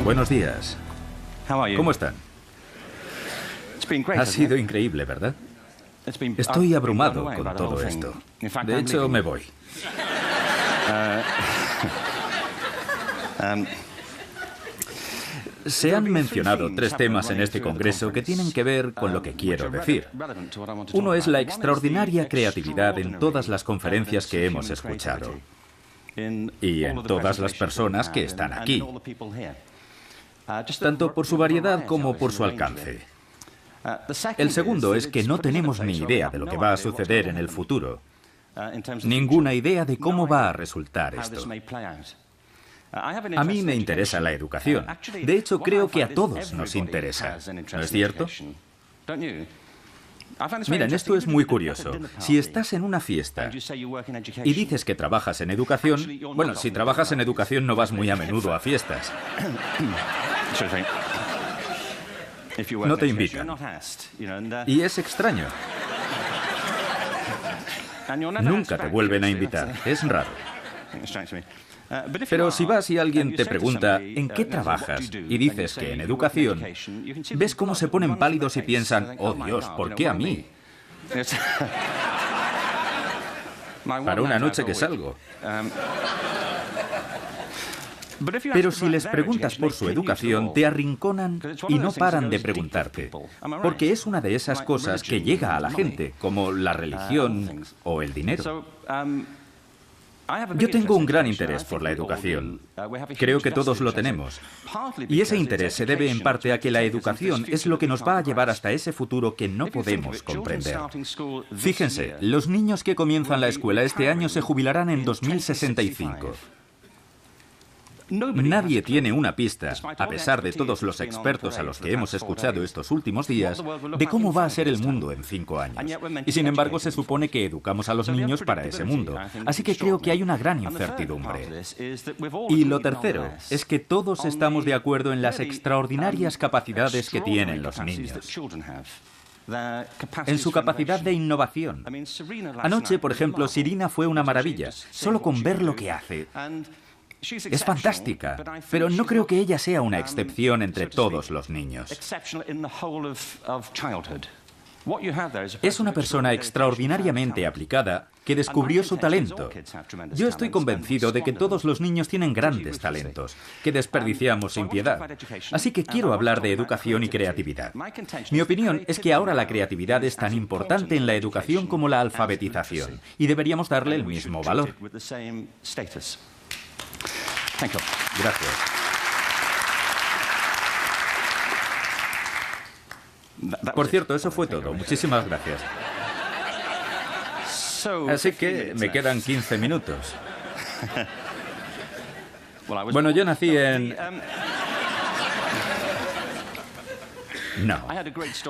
Buenos días. ¿Cómo están? Ha sido increíble, ¿verdad? Estoy abrumado con todo esto. De hecho, me voy. Se han mencionado 3 temas en este congreso que tienen que ver con lo que quiero decir. Uno es la extraordinaria creatividad en todas las conferencias que hemos escuchado y en todas las personas que están aquí, tanto por su variedad como por su alcance. El segundo es que no tenemos ni idea de lo que va a suceder en el futuro, ninguna idea de cómo va a resultar esto. A mí me interesa la educación. De hecho, creo que a todos nos interesa. ¿No es cierto? Miren, esto es muy curioso. Si estás en una fiesta y dices que trabajas en educación, bueno, si trabajas en educación no vas muy a menudo a fiestas. No te invitan. Y es extraño. Nunca te vuelven a invitar. Es raro. Pero si vas y alguien te pregunta ¿en qué trabajas? Y dices que en educación, ves cómo se ponen pálidos y piensan, oh Dios, ¿por qué a mí? Para una noche que salgo. Pero si les preguntas por su educación, te arrinconan y no paran de preguntarte. Porque es una de esas cosas que llega a la gente, como la religión o el dinero. Yo tengo un gran interés por la educación. Creo que todos lo tenemos. Y ese interés se debe en parte a que la educación es lo que nos va a llevar hasta ese futuro que no podemos comprender. Fíjense, los niños que comienzan la escuela este año se jubilarán en 2065. Nadie tiene una pista, a pesar de todos los expertos a los que hemos escuchado estos últimos días, de cómo va a ser el mundo en 5 años. Y sin embargo se supone que educamos a los niños para ese mundo. Así que creo que hay una gran incertidumbre. Y lo tercero es que todos estamos de acuerdo en las extraordinarias capacidades que tienen los niños. En su capacidad de innovación. Anoche, por ejemplo, Serena fue una maravilla, solo con ver lo que hace. Es fantástica, pero no creo que ella sea una excepción entre todos los niños. Es una persona extraordinariamente aplicada que descubrió su talento. Yo estoy convencido de que todos los niños tienen grandes talentos, que desperdiciamos sin piedad. Así que quiero hablar de educación y creatividad. Mi opinión es que ahora la creatividad es tan importante en la educación como la alfabetización, y deberíamos darle el mismo valor. Gracias. Por cierto, eso fue todo. Muchísimas gracias. Así que me quedan 15 minutos. Bueno, yo nací en... No.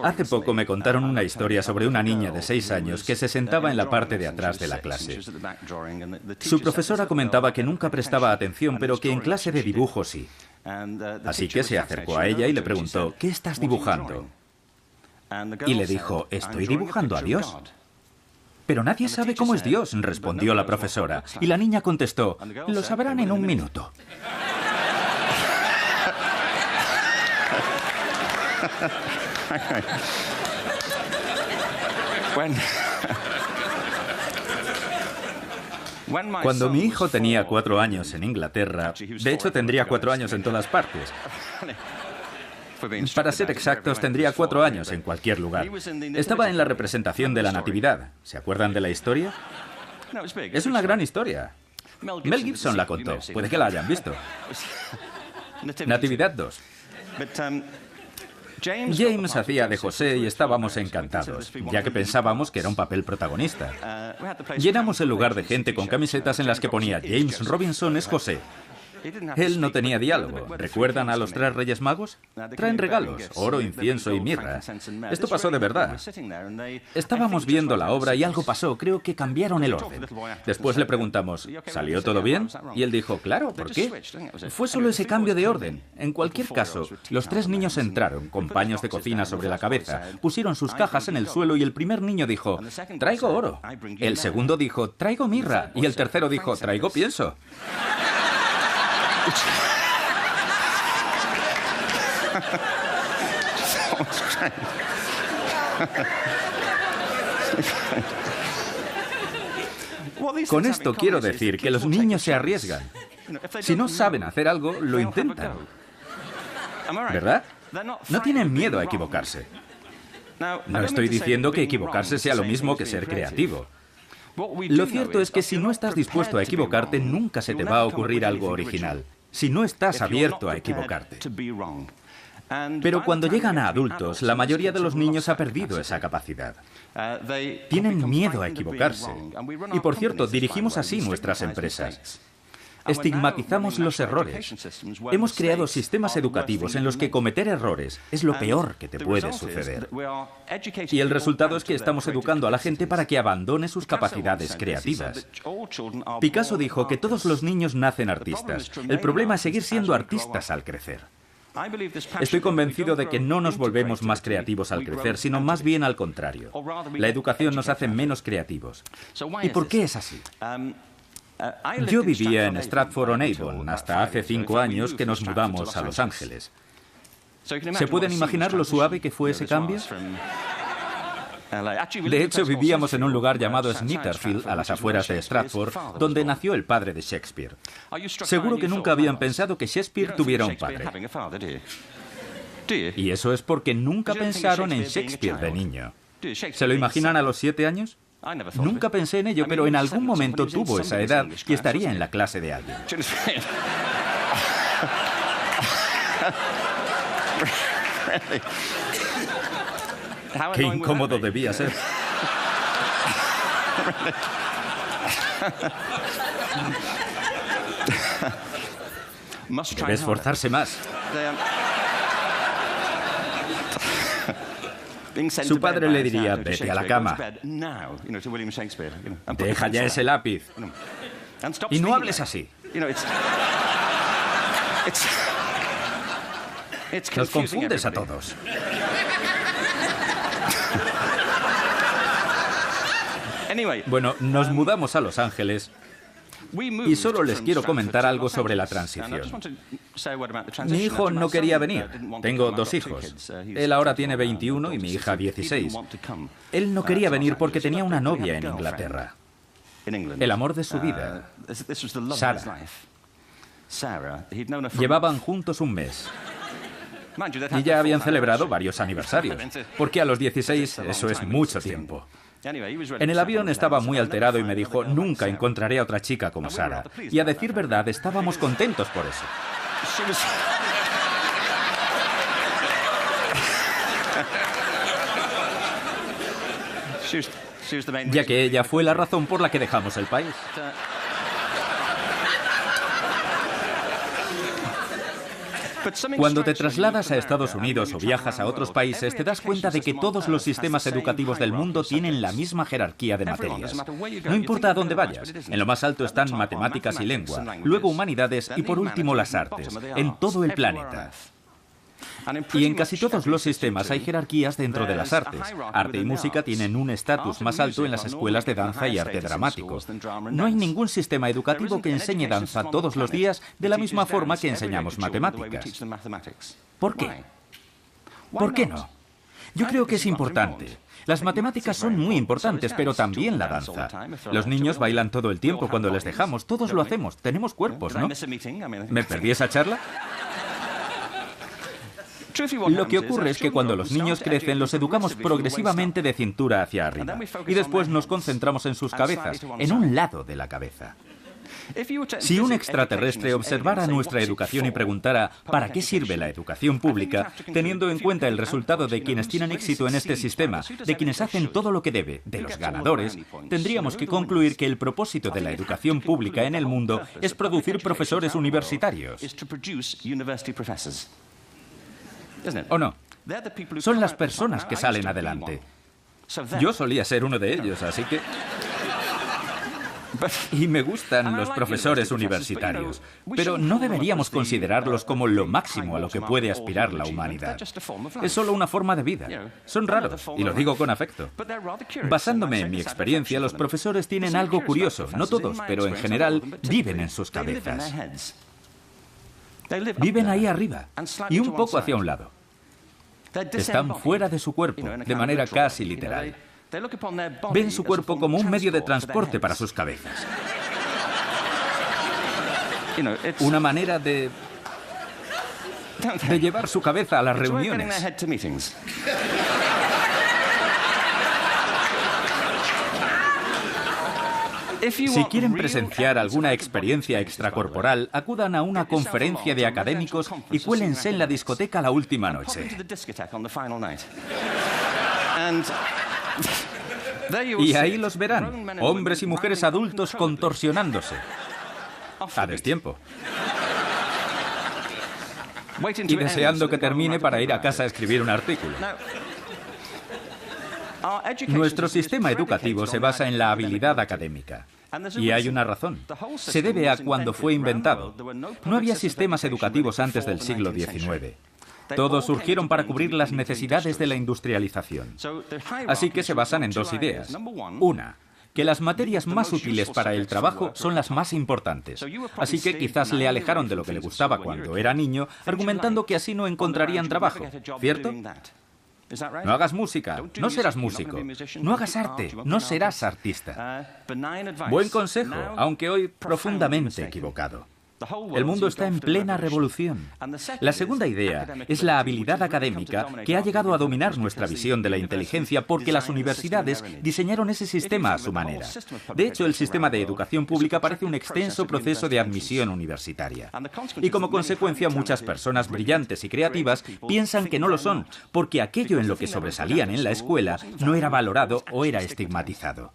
Hace poco me contaron una historia sobre una niña de 6 años que se sentaba en la parte de atrás de la clase. Su profesora comentaba que nunca prestaba atención, pero que en clase de dibujo sí. Así que se acercó a ella y le preguntó, ¿qué estás dibujando? Y le dijo, estoy dibujando a Dios. Pero nadie sabe cómo es Dios, respondió la profesora. Y la niña contestó, lo sabrán en un minuto. Cuando mi hijo tenía 4 años en Inglaterra, de hecho tendría 4 años en todas partes. Para ser exactos, tendría 4 años en cualquier lugar. Estaba en la representación de la Natividad. ¿Se acuerdan de la historia? Es una gran historia. Mel Gibson la contó. Puede que la hayan visto. Natividad 2. James hacía de José y estábamos encantados, ya que pensábamos que era un papel protagonista. Llenamos el lugar de gente con camisetas en las que ponía James Robinson es José. Él no tenía diálogo. ¿Recuerdan a los 3 Reyes Magos? Traen regalos, oro, incienso y mirra. Esto pasó de verdad. Estábamos viendo la obra y algo pasó. Creo que cambiaron el orden. Después le preguntamos, ¿salió todo bien? Y él dijo, claro, ¿por qué? Fue solo ese cambio de orden. En cualquier caso, los 3 niños entraron con paños de cocina sobre la cabeza, pusieron sus cajas en el suelo y el primer niño dijo, traigo oro. El segundo dijo, traigo mirra. Y el tercero dijo, traigo pienso. Con esto quiero decir que los niños se arriesgan. Si no saben hacer algo, lo intentan. ¿Verdad? No tienen miedo a equivocarse. No estoy diciendo que equivocarse sea lo mismo que ser creativo. Lo cierto es que si no estás dispuesto a equivocarte, nunca se te va a ocurrir algo original. Si no estás abierto a equivocarte. Pero cuando llegan a adultos, la mayoría de los niños ha perdido esa capacidad. Tienen miedo a equivocarse. Y por cierto, dirigimos así nuestras empresas. Estigmatizamos los errores. Hemos creado sistemas educativos en los que cometer errores es lo peor que te puede suceder. Y el resultado es que estamos educando a la gente para que abandone sus capacidades creativas. Picasso dijo que todos los niños nacen artistas. El problema es seguir siendo artistas al crecer. Estoy convencido de que no nos volvemos más creativos al crecer, sino más bien al contrario. La educación nos hace menos creativos. ¿Y por qué es así? Yo vivía en Stratford-on-Avon hasta hace 5 años que nos mudamos a Los Ángeles. ¿Se pueden imaginar lo suave que fue ese cambio? De hecho, vivíamos en un lugar llamado Snitterfield, a las afueras de Stratford, donde nació el padre de Shakespeare. Seguro que nunca habían pensado que Shakespeare tuviera un padre. Y eso es porque nunca pensaron en Shakespeare de niño. ¿Se lo imaginan a los 7 años? Nunca pensé en ello, pero en algún momento tuvo esa edad y estaría en la clase de alguien. Qué incómodo debía ser. Debe esforzarse más. Su padre le diría, vete a la cama. Deja ya ese lápiz. Y no hables así. Nos confundes a todos. Bueno, nos mudamos a Los Ángeles y solo les quiero comentar algo sobre la transición. Mi hijo no quería venir. Tengo 2 hijos. Él ahora tiene 21 y mi hija 16. Él no quería venir porque tenía una novia en Inglaterra. El amor de su vida, Sarah. Llevaban juntos un mes. Y ya habían celebrado varios aniversarios, porque a los 16 eso es mucho tiempo. En el avión estaba muy alterado y me dijo, nunca encontraré a otra chica como Sarah. Y a decir verdad, estábamos contentos por eso. Ya que ella fue la razón por la que dejamos el país. Cuando te trasladas a Estados Unidos o viajas a otros países, te das cuenta de que todos los sistemas educativos del mundo tienen la misma jerarquía de materias. No importa a dónde vayas, en lo más alto están matemáticas y lengua, luego humanidades y por último las artes, en todo el planeta. Y en casi todos los sistemas hay jerarquías dentro de las artes. Arte y música tienen un estatus más alto en las escuelas de danza y arte dramático. No hay ningún sistema educativo que enseñe danza todos los días de la misma forma que enseñamos matemáticas. ¿Por qué? ¿Por qué no? Yo creo que es importante. Las matemáticas son muy importantes, pero también la danza. Los niños bailan todo el tiempo cuando les dejamos. Todos lo hacemos. Tenemos cuerpos, ¿no? ¿Me perdí esa charla? Lo que ocurre es que cuando los niños crecen, los educamos progresivamente de cintura hacia arriba. Y después nos concentramos en sus cabezas, en un lado de la cabeza. Si un extraterrestre observara nuestra educación y preguntara ¿para qué sirve la educación pública?, teniendo en cuenta el resultado de quienes tienen éxito en este sistema, de quienes hacen todo lo que debe, de los ganadores, tendríamos que concluir que el propósito de la educación pública en el mundo es producir profesores universitarios. ¿O no? Son las personas que salen adelante. Yo solía ser uno de ellos, así que... Y me gustan los profesores universitarios, pero no deberíamos considerarlos como lo máximo a lo que puede aspirar la humanidad. Es solo una forma de vida. Son raros, y lo digo con afecto. Basándome en mi experiencia, los profesores tienen algo curioso. No todos, pero en general viven en sus cabezas. Viven ahí arriba y un poco hacia un lado. Están fuera de su cuerpo, de manera casi literal. Ven su cuerpo como un medio de transporte para sus cabezas. Una manera de llevar su cabeza a las reuniones. Si quieren presenciar alguna experiencia extracorporal, acudan a una conferencia de académicos y cuélense en la discoteca la última noche. Y ahí los verán, hombres y mujeres adultos contorsionándose. A destiempo. Y deseando que termine para ir a casa a escribir un artículo. Nuestro sistema educativo se basa en la habilidad académica. Y hay una razón. Se debe a cuando fue inventado. No había sistemas educativos antes del siglo XIX. Todos surgieron para cubrir las necesidades de la industrialización. Así que se basan en dos ideas. Una, que las materias más útiles para el trabajo son las más importantes. Así que quizás le alejaron de lo que le gustaba cuando era niño, argumentando que así no encontrarían trabajo, ¿cierto? No hagas música, no serás músico. No hagas arte, no serás artista. Buen consejo, aunque hoy profundamente equivocado. El mundo está en plena revolución. La segunda idea es la habilidad académica que ha llegado a dominar nuestra visión de la inteligencia porque las universidades diseñaron ese sistema a su manera. De hecho, el sistema de educación pública parece un extenso proceso de admisión universitaria. Y como consecuencia, muchas personas brillantes y creativas piensan que no lo son, porque aquello en lo que sobresalían en la escuela no era valorado o era estigmatizado.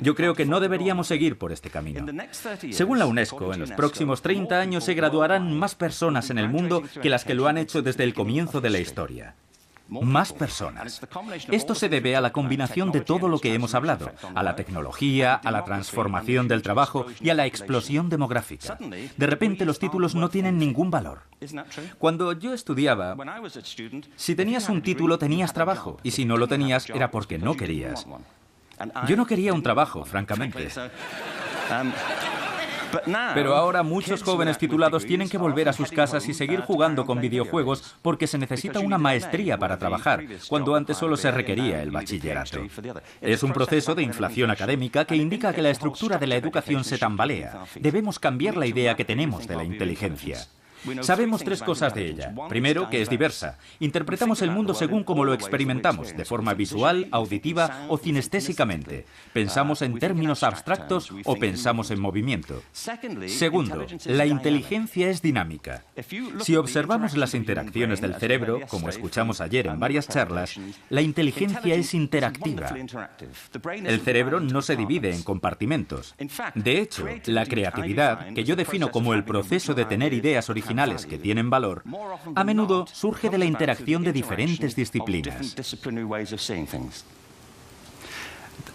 Yo creo que no deberíamos seguir por este camino. Según la UNESCO, en los próximos 30 años se graduarán más personas en el mundo que las que lo han hecho desde el comienzo de la historia. Más personas. Esto se debe a la combinación de todo lo que hemos hablado, a la tecnología, a la transformación del trabajo y a la explosión demográfica. De repente los títulos no tienen ningún valor. Cuando yo estudiaba, si tenías un título tenías trabajo y si no lo tenías era porque no querías. Yo no quería un trabajo, francamente. Pero ahora muchos jóvenes titulados tienen que volver a sus casas y seguir jugando con videojuegos porque se necesita una maestría para trabajar, cuando antes solo se requería el bachillerato. Es un proceso de inflación académica que indica que la estructura de la educación se tambalea. Debemos cambiar la idea que tenemos de la inteligencia. Sabemos tres cosas de ella. Primero, que es diversa. Interpretamos el mundo según como lo experimentamos, de forma visual, auditiva o cinestésicamente. Pensamos en términos abstractos o pensamos en movimiento. Segundo, la inteligencia es dinámica. Si observamos las interacciones del cerebro, como escuchamos ayer en varias charlas, la inteligencia es interactiva. El cerebro no se divide en compartimentos. De hecho, la creatividad, que yo defino como el proceso de tener ideas originales que tienen valor, a menudo surge de la interacción de diferentes disciplinas.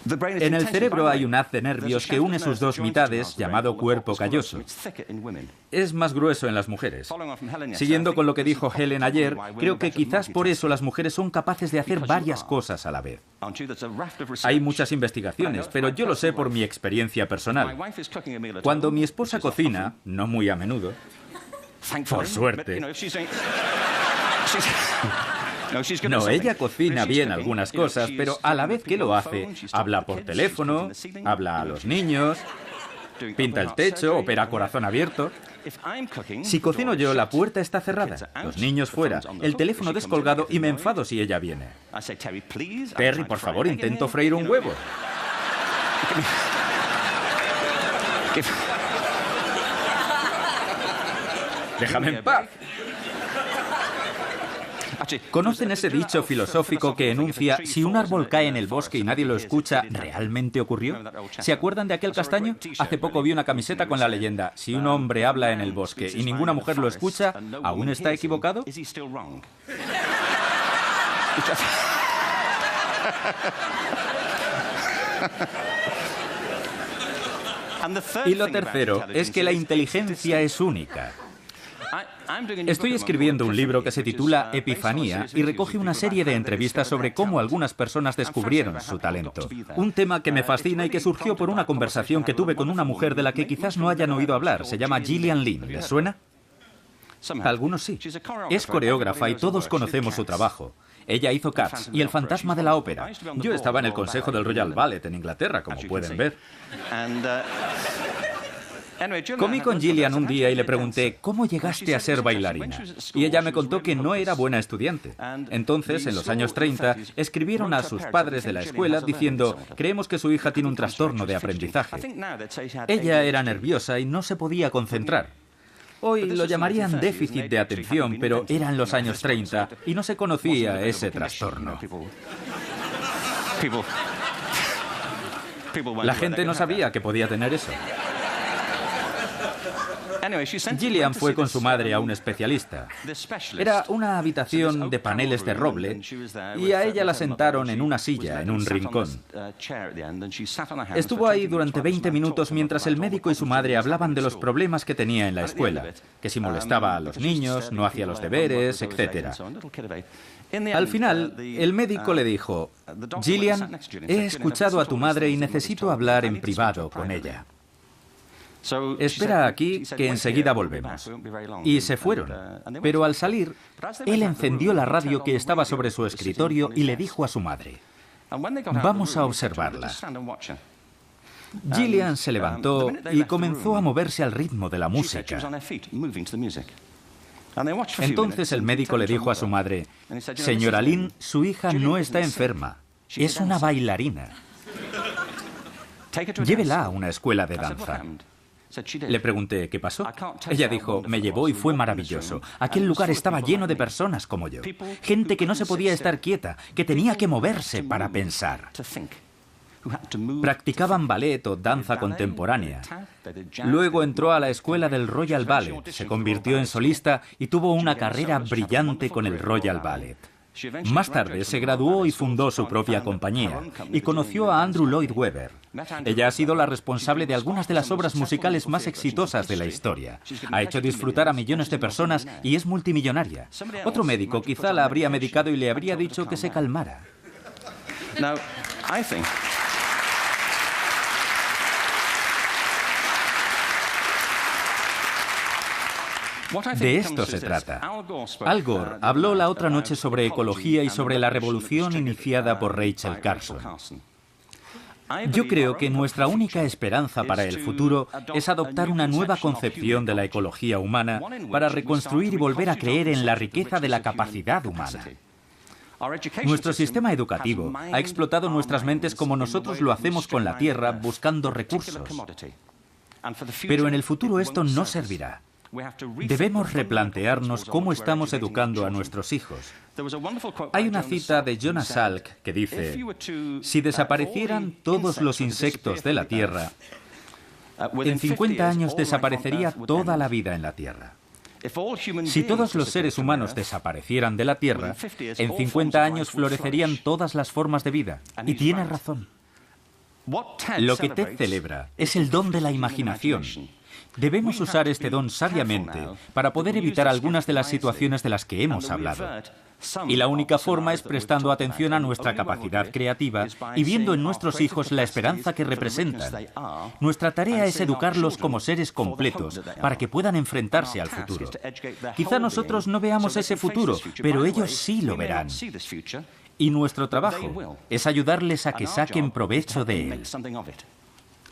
En el cerebro hay un haz de nervios que une sus dos mitades, llamado cuerpo calloso. Es más grueso en las mujeres. Siguiendo con lo que dijo Helen ayer, creo que quizás por eso las mujeres son capaces de hacer varias cosas a la vez. Hay muchas investigaciones, pero yo lo sé por mi experiencia personal. Cuando mi esposa cocina, no muy a menudo, por suerte. No, ella cocina bien algunas cosas, pero a la vez que lo hace, habla por teléfono, habla a los niños, pinta el techo, opera a corazón abierto. Si cocino yo, la puerta está cerrada, los niños fuera, el teléfono descolgado y me enfado si ella viene. Terry, por favor, intento freír un huevo. ¡Déjame en paz! ¿Conocen ese dicho filosófico que enuncia si un árbol cae en el bosque y nadie lo escucha, ¿realmente ocurrió? ¿Se acuerdan de aquel castaño? Hace poco vi una camiseta con la leyenda: si un hombre habla en el bosque y ninguna mujer lo escucha, ¿aún está equivocado? Y lo tercero es que la inteligencia es única. Estoy escribiendo un libro que se titula Epifanía y recoge una serie de entrevistas sobre cómo algunas personas descubrieron su talento. Un tema que me fascina y que surgió por una conversación que tuve con una mujer de la que quizás no hayan oído hablar. Se llama Gillian Lynn. ¿Les suena? Algunos sí. Es coreógrafa y todos conocemos su trabajo. Ella hizo Cats y El fantasma de la ópera. Yo estaba en el consejo del Royal Ballet en Inglaterra, como pueden ver. Comí con Gillian un día y le pregunté, ¿cómo llegaste a ser bailarina? Y ella me contó que no era buena estudiante. Entonces, en los años 30, escribieron a sus padres de la escuela diciendo, creemos que su hija tiene un trastorno de aprendizaje. Ella era nerviosa y no se podía concentrar. Hoy lo llamarían déficit de atención, pero eran los años 30 y no se conocía ese trastorno. La gente no sabía que podía tener eso. Gillian fue con su madre a un especialista. Era una habitación de paneles de roble y a ella la sentaron en una silla, en un rincón. Estuvo ahí durante 20 minutos mientras el médico y su madre hablaban de los problemas que tenía en la escuela, que si molestaba a los niños, no hacía los deberes, etc. Al final, el médico le dijo, Gillian, he escuchado a tu madre y necesito hablar en privado con ella. Espera aquí, que enseguida volvemos. Y se fueron. Pero al salir, él encendió la radio que estaba sobre su escritorio y le dijo a su madre, vamos a observarla. Gillian se levantó y comenzó a moverse al ritmo de la música. Entonces el médico le dijo a su madre, señora Lynn, su hija no está enferma, es una bailarina. Llévela a una escuela de danza. Le pregunté, ¿qué pasó? Ella dijo, me llevó y fue maravilloso. Aquel lugar estaba lleno de personas como yo. Gente que no se podía estar quieta, que tenía que moverse para pensar. Practicaban ballet o danza contemporánea. Luego entró a la escuela del Royal Ballet, se convirtió en solista y tuvo una carrera brillante con el Royal Ballet. Más tarde se graduó y fundó su propia compañía y conoció a Andrew Lloyd Webber. Ella ha sido la responsable de algunas de las obras musicales más exitosas de la historia. Ha hecho disfrutar a millones de personas y es multimillonaria. Otro médico quizá la habría medicado y le habría dicho que se calmara. De esto se trata. Al Gore habló la otra noche sobre ecología y sobre la revolución iniciada por Rachel Carson. Yo creo que nuestra única esperanza para el futuro es adoptar una nueva concepción de la ecología humana para reconstruir y volver a creer en la riqueza de la capacidad humana. Nuestro sistema educativo ha explotado nuestras mentes como nosotros lo hacemos con la tierra, buscando recursos. Pero en el futuro esto no servirá. Debemos replantearnos cómo estamos educando a nuestros hijos. Hay una cita de Jonas Salk que dice, si desaparecieran todos los insectos de la Tierra, en 50 años desaparecería toda la vida en la Tierra. Si todos los seres humanos desaparecieran de la Tierra, en 50 años florecerían todas las formas de vida. Y tiene razón. Lo que Ted celebra es el don de la imaginación. Debemos usar este don sabiamente para poder evitar algunas de las situaciones de las que hemos hablado. Y la única forma es prestando atención a nuestra capacidad creativa y viendo en nuestros hijos la esperanza que representan. Nuestra tarea es educarlos como seres completos para que puedan enfrentarse al futuro. Quizá nosotros no veamos ese futuro, pero ellos sí lo verán. Y nuestro trabajo es ayudarles a que saquen provecho de él.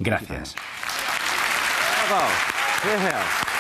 Gracias. Bravo. Yeah.